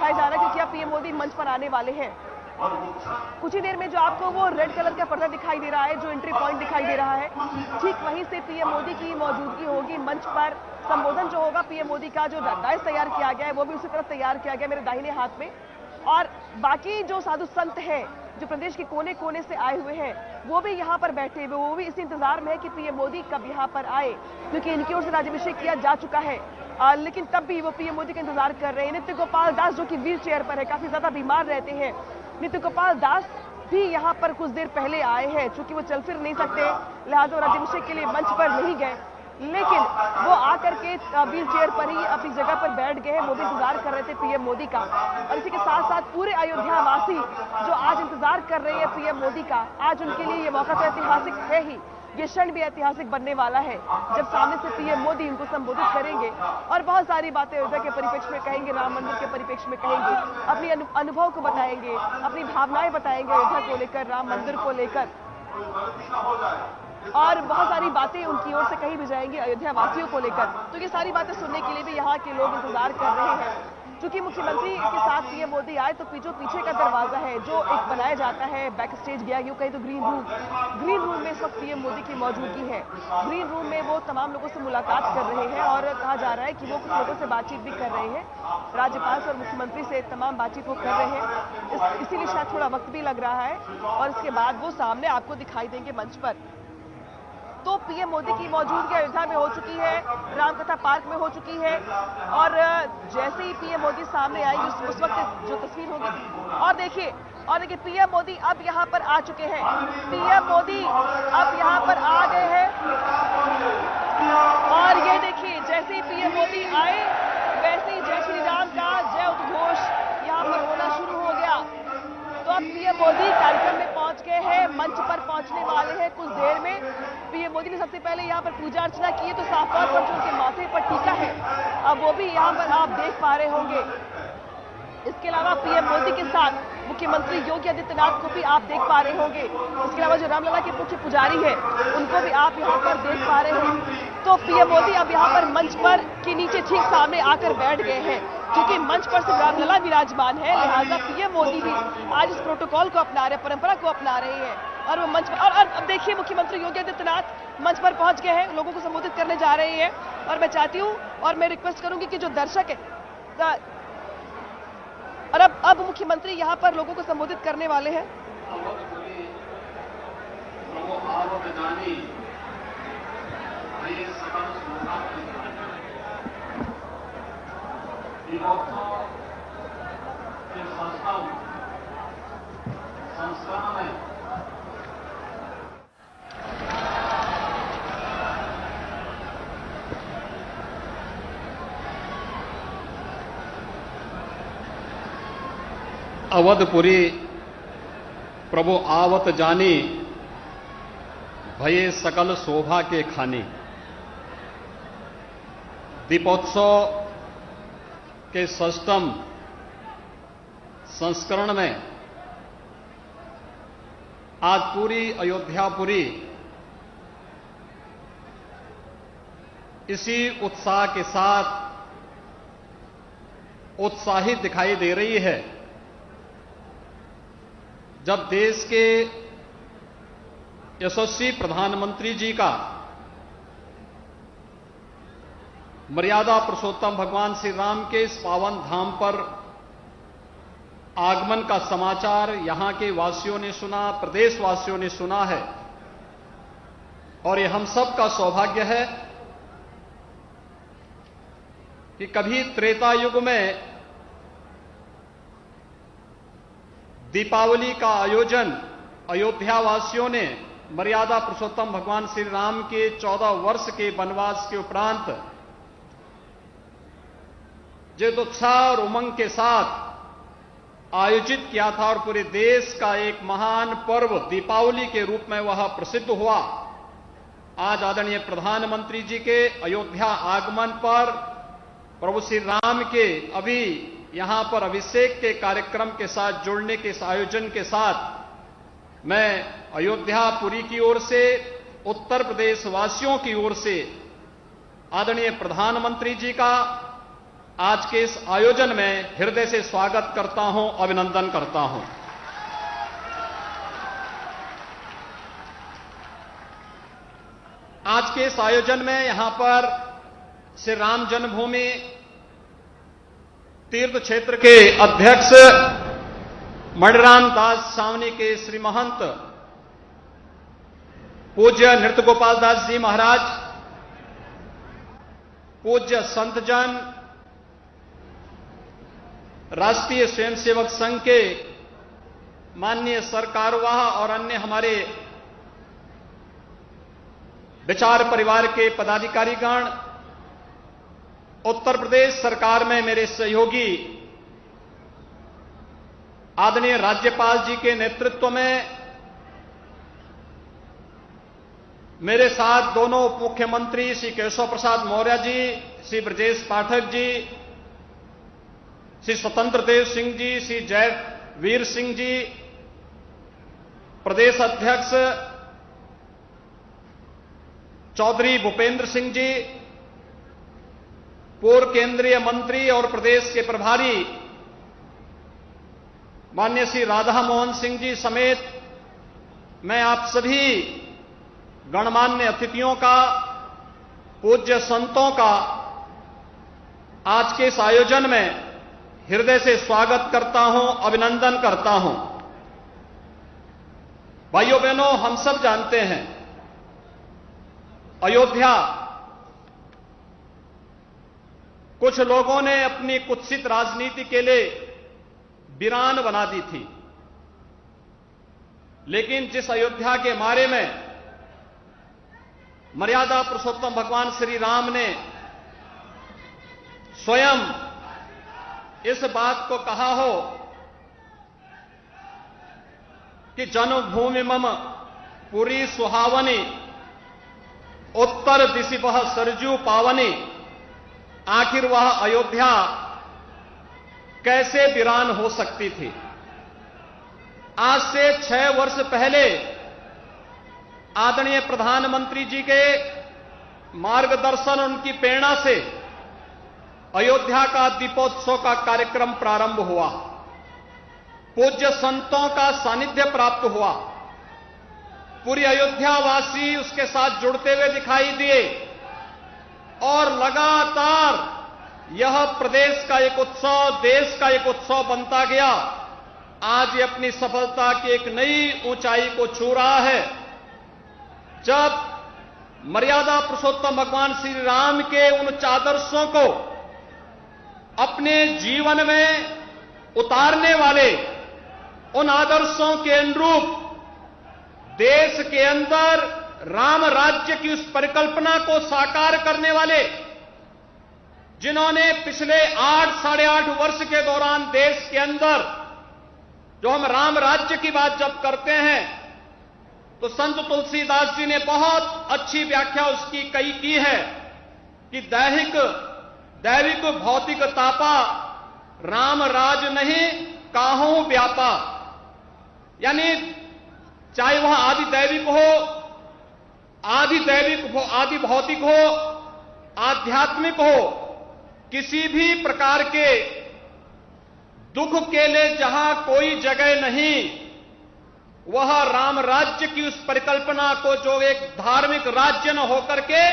दिखाया जा रहा है क्योंकि अब पीएम मोदी मंच पर आने वाले हैं। कुछ ही देर में जो आपको वो रेड कलर का पर्दा दिखाई दे रहा है, जो एंट्री पॉइंट दिखाई दे रहा है, ठीक वहीं से पीएम मोदी की मौजूदगी होगी। मंच पर संबोधन जो होगा पीएम मोदी का, जो डायस तैयार किया गया है वो भी उसी तरफ तैयार किया गया मेरे दाहिने हाथ में। और बाकी जो साधु संत हैं, जो प्रदेश के कोने कोने से आए हुए हैं, वो भी यहाँ पर बैठे हुए, वो भी इस इंतजार में है कि पीएम मोदी कब यहाँ पर आए, क्योंकि इनकी ओर से राज्याभिषेक किया जा चुका है। लेकिन तब भी वो पीएम मोदी का इंतजार कर रहे हैं। नित्य गोपाल दास जो कि व्हील चेयर पर है, काफी ज्यादा बीमार रहते हैं, नित्य गोपाल दास भी यहाँ पर कुछ देर पहले आए हैं। चूंकि वो चल फिर नहीं सकते, लिहाजा राज्याभिषेक के लिए मंच पर नहीं गए, लेकिन वो आकर के व्हील चेयर पर ही अपनी जगह पर बैठ गए हैं। वो भी इंतजार कर रहे थे पीएम मोदी का। और इसी के साथ साथ पूरे अयोध्या वासी जो आज इंतजार कर रहे हैं पीएम मोदी का, आज उनके लिए ये मौका तो ऐतिहासिक है ही, ये क्षण भी ऐतिहासिक बनने वाला है जब सामने से पीएम मोदी इनको संबोधित करेंगे और बहुत सारी बातें अयोध्या के परिप्रेक्ष्य में कहेंगे, राम मंदिर के परिप्रेक्ष्य में कहेंगे, अपनी अनुभव को बताएंगे, अपनी भावनाएं बताएंगे अयोध्या को लेकर, राम मंदिर को लेकर, और बहुत सारी बातें उनकी ओर से कही भी जाएंगी अयोध्या वासियों को लेकर। तो ये सारी बातें सुनने के लिए भी यहाँ के लोग इंतजार कर रहे हैं। क्योंकि मुख्यमंत्री के साथ पीएम मोदी आए तो जो पीछे का दरवाजा है, जो एक बनाया जाता है बैक स्टेज गया, यूं कहीं तो ग्रीन रूम में इस वक्त पीएम मोदी की मौजूदगी है। ग्रीन रूम में वो तमाम लोगों से मुलाकात कर रहे हैं और कहा जा रहा है कि वो कुछ लोगों से बातचीत भी कर रहे हैं, राज्यपाल से और मुख्यमंत्री से तमाम बातचीत वो कर रहे हैं। इसीलिए शायद थोड़ा वक्त भी लग रहा है और इसके बाद वो सामने आपको दिखाई देंगे मंच पर। तो पीएम मोदी की मौजूदगी अयोध्या में हो चुकी है, रामकथा पार्क में हो चुकी है, और जैसे ही पीएम मोदी सामने आएंगे उस वक्त जो तस्वीर होगी, और देखिए पीएम मोदी अब यहाँ पर आ चुके हैं। पीएम मोदी अब यहाँ पर आ गए हैं और ये देखिए जैसे ही पीएम मोदी आए वैसे ही जय श्री राम का जय उद्घोष यहाँ पर होना शुरू हो गया। तो अब पीएम मोदी कार्यक्रम में पहुंच गए हैं, मंच पर पहुंचने वाले हैं कुछ देर में। पीएम मोदी ने सबसे पहले यहाँ पर पूजा अर्चना की है, तो साफ तौर पर जो उनके माथे पर टीका है अब वो भी यहाँ पर आप देख पा रहे होंगे। इसके अलावा पीएम मोदी के साथ मुख्यमंत्री योगी आदित्यनाथ को भी आप देख पा रहे होंगे। इसके अलावा जो रामलला के मुख्य पुजारी है उनको भी आप यहाँ पर देख पा रहे हैं। तो पीएम मोदी अब यहाँ पर मंच पर के नीचे ठीक सामने आकर बैठ गए हैं, क्योंकि मंच पर से रामलला विराजमान है, लिहाजा पीएम मोदी भी आज इस प्रोटोकॉल को अपना रहे, परंपरा को अपना रहे हैं और वो मंच पर। और अब देखिए मुख्यमंत्री योगी आदित्यनाथ मंच पर पहुंच गए हैं, लोगों को संबोधित करने जा रहे हैं। और मैं चाहती हूँ और मैं रिक्वेस्ट करूंगी कि जो दर्शक है, और अब मुख्यमंत्री यहाँ पर लोगों को संबोधित करने वाले हैं। अवधपुरी प्रभु आवत जानी, भये सकल शोभा के खानी। दीपोत्सव के 6ठम संस्करण में आज पूरी अयोध्यापुरी इसी उत्साह के साथ उत्साहित दिखाई दे रही है, जब देश के यशस्वी प्रधानमंत्री जी का मर्यादा पुरुषोत्तम भगवान श्री राम के इस पावन धाम पर आगमन का समाचार यहां के वासियों ने सुना, प्रदेशवासियों ने सुना है। और ये हम सब का सौभाग्य है कि कभी त्रेता युग में दीपावली का आयोजन अयोध्या वासियों ने मर्यादा पुरुषोत्तम भगवान श्री राम के 14 वर्ष के वनवास के उपरांत जिस उत्साह और उमंग के साथ आयोजित किया था और पूरे देश का एक महान पर्व दीपावली के रूप में वह प्रसिद्ध हुआ। आज आदरणीय प्रधानमंत्री जी के अयोध्या आगमन पर प्रभु श्री राम के अभी यहां पर अभिषेक के कार्यक्रम के साथ जुड़ने के इस आयोजन के साथ मैं अयोध्यापुरी की ओर से, उत्तर प्रदेश वासियों की ओर से आदरणीय प्रधानमंत्री जी का आज के इस आयोजन में हृदय से स्वागत करता हूं, अभिनंदन करता हूं। आज के इस आयोजन में यहां पर श्री राम जन्मभूमि तीर्थ क्षेत्र के अध्यक्ष मणिराम दास सावनी के श्री महंत पूज्य नृत्य गोपाल दास जी महाराज, पूज्य संतजन, राष्ट्रीय स्वयंसेवक संघ के माननीय सरकारवाह और अन्य हमारे विचार परिवार के पदाधिकारीगण, उत्तर प्रदेश सरकार में मेरे सहयोगी आदरणीय राज्यपाल जी के नेतृत्व में मेरे साथ दोनों उप मुख्यमंत्री श्री केशव प्रसाद मौर्य जी, श्री ब्रजेश पाठक जी, श्री स्वतंत्र देव सिंह जी, श्री जयवीर सिंह जी, प्रदेश अध्यक्ष चौधरी भूपेंद्र सिंह जी, पूर्व केंद्रीय मंत्री और प्रदेश के प्रभारी माननीय श्री राधा मोहन सिंह जी समेत मैं आप सभी गणमान्य अतिथियों का, पूज्य संतों का आज के इस आयोजन में हृदय से स्वागत करता हूं, अभिनंदन करता हूं। भाइयों बहनों, हम सब जानते हैं अयोध्या कुछ लोगों ने अपनी कुत्सित राजनीति के लिए वीरान बना दी थी, लेकिन जिस अयोध्या के बारे में मर्यादा पुरुषोत्तम भगवान श्री राम ने स्वयं इस बात को कहा हो कि जन्मभूमि मम पुरी सुहावनी, उत्तर दिशि वह सरजू पावनी, आखिर वह अयोध्या कैसे वीरान हो सकती थी। आज से 6 वर्ष पहले आदरणीय प्रधानमंत्री जी के मार्गदर्शन, उनकी प्रेरणा से अयोध्या का दीपोत्सव का कार्यक्रम प्रारंभ हुआ, पूज्य संतों का सानिध्य प्राप्त हुआ, पूरी अयोध्या वासी उसके साथ जुड़ते हुए दिखाई दिए और लगातार यह प्रदेश का एक उत्सव, देश का एक उत्सव बनता गया। आज ये अपनी सफलता की एक नई ऊंचाई को छू रहा है, जब मर्यादा पुरुषोत्तम भगवान श्री राम के उन आदर्शों को अपने जीवन में उतारने वाले, उन आदर्शों के अनुरूप देश के अंदर राम राज्य की उस परिकल्पना को साकार करने वाले, जिन्होंने पिछले 8 साढ़े 8 वर्ष के दौरान देश के अंदर, जो हम राम राज्य की बात जब करते हैं तो संत तुलसीदास जी ने बहुत अच्छी व्याख्या उसकी कई की है कि दैविक भौतिक तापा, राम राज नहीं काहू व्यापा। यानी चाहे वह आदि दैविक हो, आदि भौतिक हो, आध्यात्मिक हो, किसी भी प्रकार के दुख के लिए जहां कोई जगह नहीं, वह राम राज्य की उस परिकल्पना को, जो एक धार्मिक राज्य न होकर के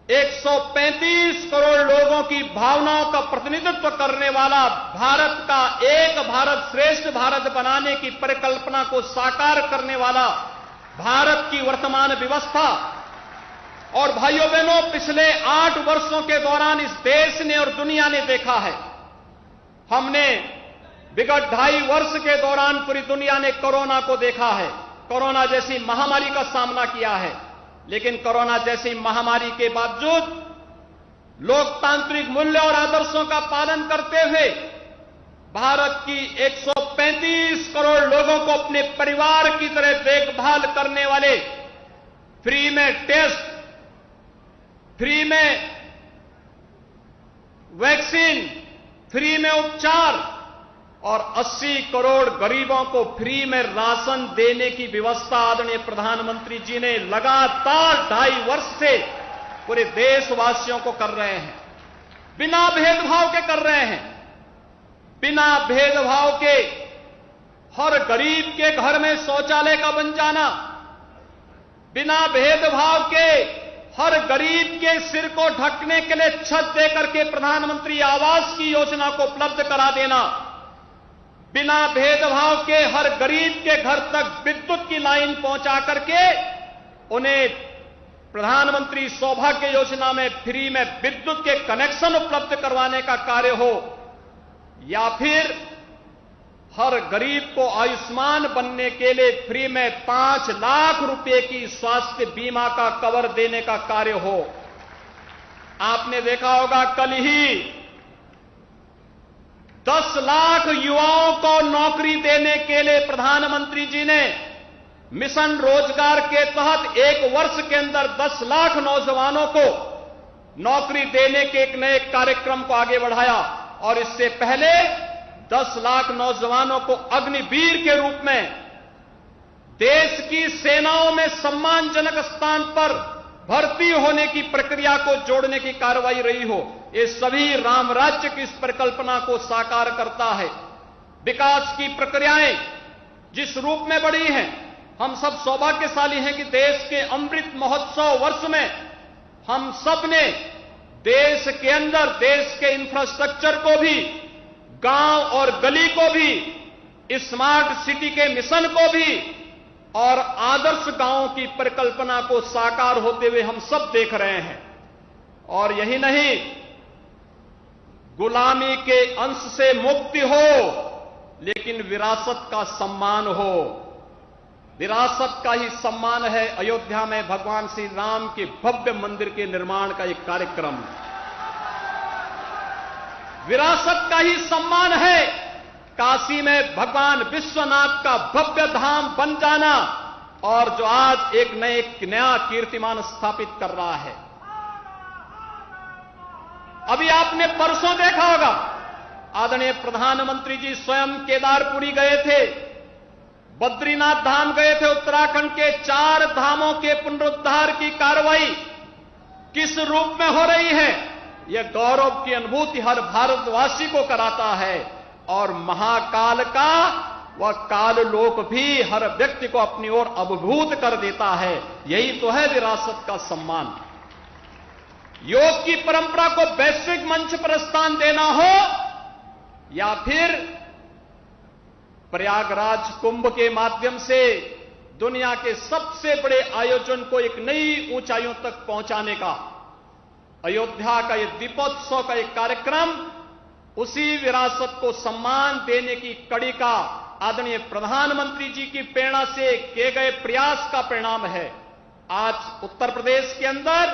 135 करोड़ लोगों की भावनाओं का प्रतिनिधित्व करने वाला, भारत का एक भारत श्रेष्ठ भारत बनाने की परिकल्पना को साकार करने वाला भारत की वर्तमान व्यवस्था। और भाइयों बहनों, पिछले 8 वर्षों के दौरान इस देश ने और दुनिया ने देखा है, हमने विगत 2.5 वर्ष के दौरान पूरी दुनिया ने कोरोना को देखा है, कोरोना जैसी महामारी का सामना किया है, लेकिन कोरोना जैसी महामारी के बावजूद लोकतांत्रिक मूल्य और आदर्शों का पालन करते हुए भारत की 135 करोड़ लोगों को अपने परिवार की तरह देखभाल करने वाले, फ्री में टेस्ट, फ्री में वैक्सीन, फ्री में उपचार और 80 करोड़ गरीबों को फ्री में राशन देने की व्यवस्था आदरणीय प्रधानमंत्री जी ने लगातार 2.5 वर्ष से पूरे देशवासियों को कर रहे हैं। बिना भेदभाव के कर रहे हैं। बिना भेदभाव के हर गरीब के घर में शौचालय का बन जाना, बिना भेदभाव के हर गरीब के सिर को ढकने के लिए छत देकर के प्रधानमंत्री आवास की योजना को उपलब्ध करा देना, बिना भेदभाव के हर गरीब के घर तक विद्युत की लाइन पहुंचा करके उन्हें प्रधानमंत्री सौभाग्य योजना में फ्री में विद्युत के कनेक्शन उपलब्ध करवाने का कार्य हो, या फिर हर गरीब को आयुष्मान बनने के लिए फ्री में 5 लाख रुपए की स्वास्थ्य बीमा का कवर देने का कार्य हो। आपने देखा होगा कल ही 10 लाख युवाओं को नौकरी देने के लिए प्रधानमंत्री जी ने मिशन रोजगार के तहत 1 वर्ष के अंदर 10 लाख नौजवानों को नौकरी देने के एक नए कार्यक्रम को आगे बढ़ाया। और इससे पहले 10 लाख नौजवानों को अग्निवीर के रूप में देश की सेनाओं में सम्मानजनक स्थान पर भर्ती होने की प्रक्रिया को जोड़ने की कार्रवाई रही हो। ये सभी राम राज्य की इस परिकल्पना को साकार करता है। विकास की प्रक्रियाएं जिस रूप में बढ़ी हैं, हम सब सौभाग्यशाली हैं कि देश के अमृत महोत्सव वर्ष में हम सब ने देश के अंदर देश के इंफ्रास्ट्रक्चर को भी, गांव और गली को भी, स्मार्ट सिटी के मिशन को भी और आदर्श गांवों की परिकल्पना को साकार होते हुए हम सब देख रहे हैं। और यही नहीं, गुलामी के अंश से मुक्ति हो लेकिन विरासत का सम्मान हो। विरासत का ही सम्मान है अयोध्या में भगवान श्री राम के भव्य मंदिर के निर्माण का एक कार्यक्रम। विरासत का ही सम्मान है काशी में भगवान विश्वनाथ का भव्य धाम बन जाना, और जो आज एक नया कीर्तिमान स्थापित कर रहा है। अभी आपने परसों देखा होगा, आदरणीय प्रधानमंत्री जी स्वयं केदारपुरी गए थे, बद्रीनाथ धाम गए थे। उत्तराखंड के 4 धामों के पुनरुद्धार की कार्रवाई किस रूप में हो रही है, यह गौरव की अनुभूति हर भारतवासी को कराता है। और महाकाल का वह काल लोक भी हर व्यक्ति को अपनी ओर अभिभूत कर देता है। यही तो है विरासत का सम्मान। योग की परंपरा को वैश्विक मंच पर स्थान देना हो, या फिर प्रयागराज कुंभ के माध्यम से दुनिया के सबसे बड़े आयोजन को एक नई ऊंचाइयों तक पहुंचाने का, अयोध्या का यह दीपोत्सव का एक कार्यक्रम उसी विरासत को सम्मान देने की कड़ी का आदरणीय प्रधानमंत्री जी की प्रेरणा से किए गए प्रयास का परिणाम है। आज उत्तर प्रदेश के अंदर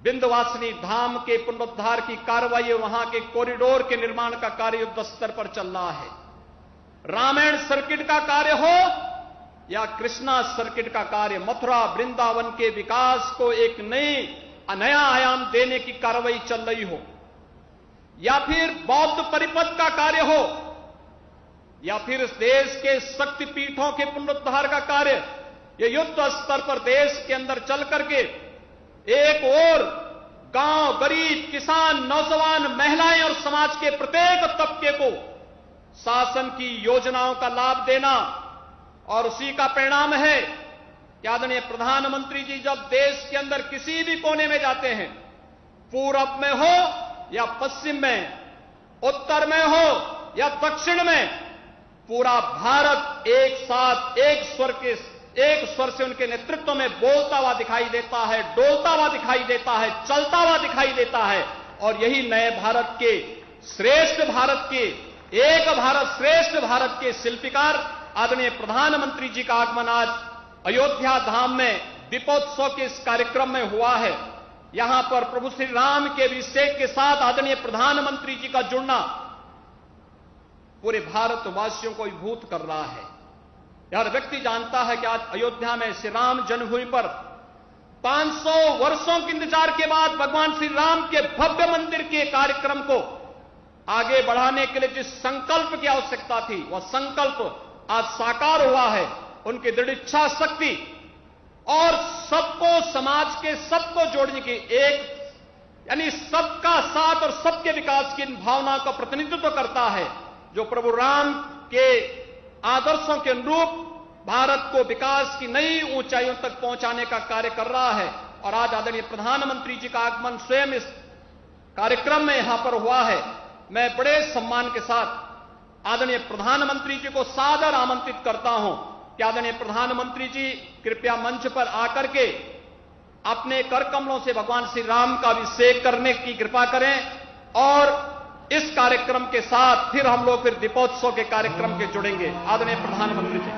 विंध्यवासिनी धाम के पुनरुद्धार की कार्रवाई, वहां के कॉरिडोर के निर्माण का कार्य युद्ध स्तर पर चल रहा है। रामायण सर्किट का कार्य हो या कृष्णा सर्किट का कार्य, मथुरा वृंदावन के विकास को एक नया आयाम देने की कार्रवाई चल रही हो, या फिर बौद्ध परिपथ का कार्य हो, या फिर इस देश के शक्तिपीठों के पुनरुद्धार का कार्य, यह युद्ध स्तर पर देश के अंदर चल करके एक ओर गांव, गरीब, किसान, नौजवान, महिलाएं और समाज के प्रत्येक तबके को शासन की योजनाओं का लाभ देना, और उसी का परिणाम है कि आदरणीय प्रधानमंत्री जी जब देश के अंदर किसी भी कोने में जाते हैं, पूरब में हो या पश्चिम में, उत्तर में हो या दक्षिण में, पूरा भारत एक साथ एक स्वर से उनके नेतृत्व में बोलता हुआ दिखाई देता है, डोलता हुआ दिखाई देता है, चलता हुआ दिखाई देता है। और यही नए भारत के, श्रेष्ठ भारत के, एक भारत श्रेष्ठ भारत के शिल्पकार आदरणीय प्रधानमंत्री जी का आगमन आज अयोध्या धाम में दीपोत्सव के इस कार्यक्रम में हुआ है। यहां पर प्रभु श्री राम के अभिषेक के साथ आदरणीय प्रधानमंत्री जी का जुड़ना पूरे भारतवासियों को अभिभूत कर रहा है। हर व्यक्ति जानता है कि आज अयोध्या में श्री राम जन्मभूमि पर 500 वर्षों के इंतजार के बाद भगवान श्री राम के भव्य मंदिर के कार्यक्रम को आगे बढ़ाने के लिए जिस संकल्प की आवश्यकता थी, वह संकल्प आज साकार हुआ है। उनकी दृढ़ इच्छा शक्ति और सबको, समाज के सबको जोड़ने की, एक यानी सबका साथ और सबके विकास की इन भावनाओं का प्रतिनिधित्व करता है, जो प्रभु राम के आदर्शों के अनुरूप भारत को विकास की नई ऊंचाइयों तक पहुंचाने का कार्य कर रहा है। और आज आदरणीय प्रधानमंत्री जी का आगमन स्वयं इस कार्यक्रम में यहां पर हुआ है। मैं बड़े सम्मान के साथ आदरणीय प्रधानमंत्री जी को सादर आमंत्रित करता हूं कि आदरणीय प्रधानमंत्री जी कृपया मंच पर आकर के अपने कर कमलों से भगवान श्री राम का अभिषेक करने की कृपा करें। और इस कार्यक्रम के साथ फिर हम लोग दीपोत्सव के कार्यक्रम के जुड़ेंगे। आदरणीय प्रधानमंत्री जी।